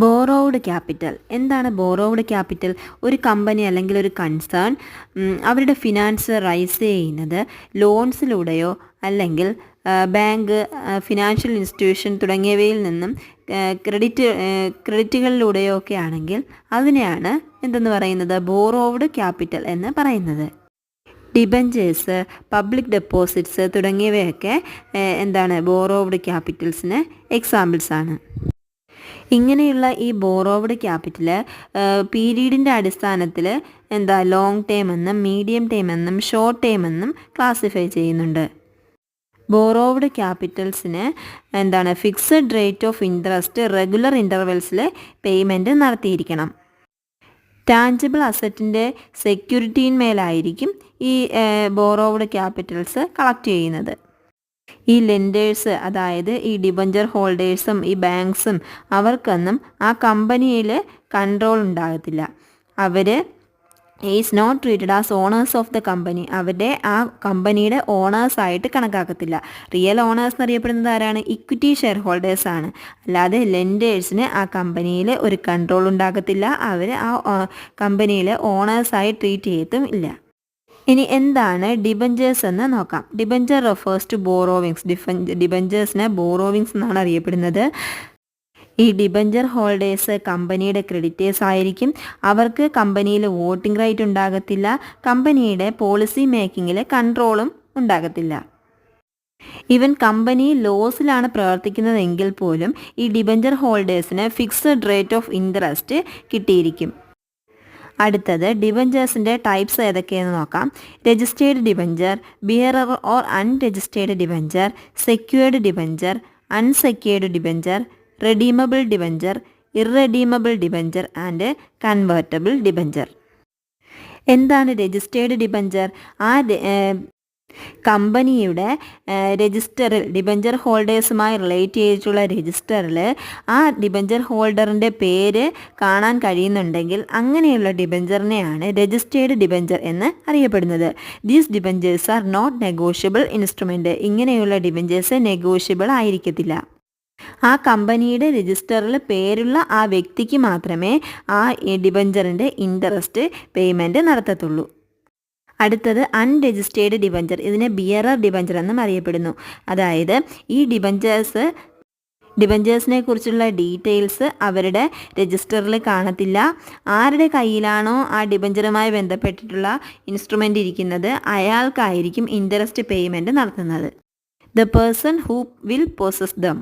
ബോറോവുഡ് capital. എന്താണ് ബോറോവുഡ് capital? ഒരു company അല്ലെങ്കിൽ ഒരു കൺസേൺ അവരുടെ ഫിനാൻസ് റൈസ് ചെയ്യുന്നത് ലോൺസിലൂടെയോ അല്ലെങ്കിൽ ബാങ്ക്, ഫിനാൻഷ്യൽ ഇൻസ്റ്റിറ്റ്യൂഷൻ തുടങ്ങിയവയിൽ നിന്നും ക്രെഡിറ്റുകളിലൂടെയോ ഒക്കെ ആണെങ്കിൽ അതിനെയാണ് എന്തെന്ന് പറയുന്നത്? ബോറോവുഡ് ക്യാപിറ്റൽ എന്ന് പറയുന്നത്. ഡിബഞ്ചേഴ്സ്, പബ്ലിക് ഡെപ്പോസിറ്റ്സ് തുടങ്ങിയവയൊക്കെ എന്താണ്? ബോറോവുഡ് ക്യാപിറ്റൽസിന് എക്സാമ്പിൾസ് ആണ്. ഇങ്ങനെയുള്ള ഈ ബോറോവ്ഡ് ക്യാപിറ്റൽ പീരീഡിൻ്റെ അടിസ്ഥാനത്തിൽ ലോങ് ടേം എന്നും മീഡിയം ടേം എന്നും ഷോർട്ട് ടേം എന്നും ക്ലാസിഫൈ ചെയ്യുന്നുണ്ട്. ബോറോവ്ഡ് ക്യാപിറ്റൽസിന് fixed rate of interest regular ഇൻ്റർവെൽസിൽ പേയ്മെൻറ്റ് നടത്തിയിരിക്കണം. ടാഞ്ചിബിൾ അസറ്റിൻ്റെ സെക്യൂരിറ്റിയിന്മേലായിരിക്കും ഈ ബോറോവ്ഡ് ക്യാപിറ്റൽസ് കളക്ട് ചെയ്യുന്നത്. ഈ ലെൻഡേഴ്സ്, അതായത് ഈ ഡിബഞ്ചർ ഹോൾഡേഴ്സും ഈ ബാങ്ക്സും അവർക്കൊന്നും ആ കമ്പനിയിൽ കൺട്രോൾ ഉണ്ടാകത്തില്ല. അവർ is not treated as owners of the company. അവരുടെ ആ കമ്പനിയുടെ ഓണേഴ്സായിട്ട് കണക്കാക്കത്തില്ല. റിയൽ ഓണേഴ്സ് എന്നറിയപ്പെടുന്നത് ആരാണ്? ഇക്വിറ്റി ഷെയർ ഹോൾഡേഴ്സാണ്. അല്ലാതെ ലെൻഡേഴ്സിന് ആ കമ്പനിയിൽ ഒരു കൺട്രോൾ ഉണ്ടാകത്തില്ല. അവർ ആ കമ്പനിയിലെ ഓണേഴ്സായി ട്രീറ്റ് ചെയ്യത്തും ഇല്ല. ഇനി എന്താണ് ഡിബഞ്ചേഴ്സ് എന്ന് നോക്കാം. Debenture refers to borrowings. ഡിബഞ്ചേഴ്സിനെ ബോറോവിങ്സ് എന്നാണ് അറിയപ്പെടുന്നത്. ഈ ഡിബഞ്ചർ ഹോൾഡേഴ്സ് കമ്പനിയുടെ ക്രെഡിറ്റേഴ്സ് ആയിരിക്കും. അവർക്ക് കമ്പനിയിൽ വോട്ടിംഗ് റൈറ്റ് ഉണ്ടാകത്തില്ല. കമ്പനിയുടെ പോളിസി മേക്കിങ്ങിൽ കൺട്രോളും ഉണ്ടാകത്തില്ല. ഈവൻ കമ്പനി ലോസിലാണ് പ്രവർത്തിക്കുന്നതെങ്കിൽ പോലും ഈ ഡിബഞ്ചർ ഹോൾഡേഴ്സിന് ഫിക്സഡ് റേറ്റ് ഓഫ് ഇൻട്രസ്റ്റ് കിട്ടിയിരിക്കും. അടുത്തത് ഡിബഞ്ചേഴ്സിൻ്റെ ടൈപ്സ് ഏതൊക്കെയെന്ന് നോക്കാം. Registered debenture, bearer or unregistered debenture, secured debenture, unsecured debenture, redeemable debenture, irredeemable debenture and convertible debenture. എന്താണ് രജിസ്റ്റേർഡ് ഡിബഞ്ചർ? ആ കമ്പനിയുടെ രജിസ്റ്ററിൽ, ഡിബഞ്ചർ ഹോൾഡേഴ്സുമായി റിലേറ്റ് ചെയ്തിട്ടുള്ള രജിസ്റ്ററിൽ ആ ഡിബഞ്ചർ ഹോൾഡറിൻ്റെ പേര് കാണാൻ കഴിയുന്നുണ്ടെങ്കിൽ അങ്ങനെയുള്ള ഡിബഞ്ചറിനെയാണ് രജിസ്റ്റേർഡ് ഡിബഞ്ചർ എന്ന് അറിയപ്പെടുന്നത്. These debentures are not negotiable instrument. ഇങ്ങനെയുള്ള ഡിബഞ്ചേഴ്സ് നെഗോഷ്യബിൾ ആയിരിക്കത്തില്ല. ആ കമ്പനിയുടെ രജിസ്റ്ററിൽ പേരുള്ള ആ വ്യക്തിക്ക് മാത്രമേ ആ ഡിബഞ്ചറിൻ്റെ ഇൻട്രസ്റ്റ് പേയ്മെൻറ്റ് നടത്തത്തുള്ളൂ. അടുത്തത് അൺരജിസ്റ്റേർഡ് ഡിബഞ്ചർ. ഇതിനെ ബിയറർ ഡിബഞ്ചർ എന്നും അറിയപ്പെടുന്നു. അതായത് ഈ ഡിബഞ്ചേഴ്സിനെ കുറിച്ചുള്ള ഡീറ്റെയിൽസ് അവരുടെ രജിസ്റ്ററിൽ കാണത്തില്ല. ആരുടെ കയ്യിലാണോ ആ ഡിബഞ്ചറുമായി ബന്ധപ്പെട്ടിട്ടുള്ള ഇൻസ്ട്രുമെൻ്റ് ഇരിക്കുന്നത് അയാൾക്കായിരിക്കും ഇൻട്രസ്റ്റ് പേയ്മെൻറ്റ് നടത്തുന്നത്. The person who will possess dum.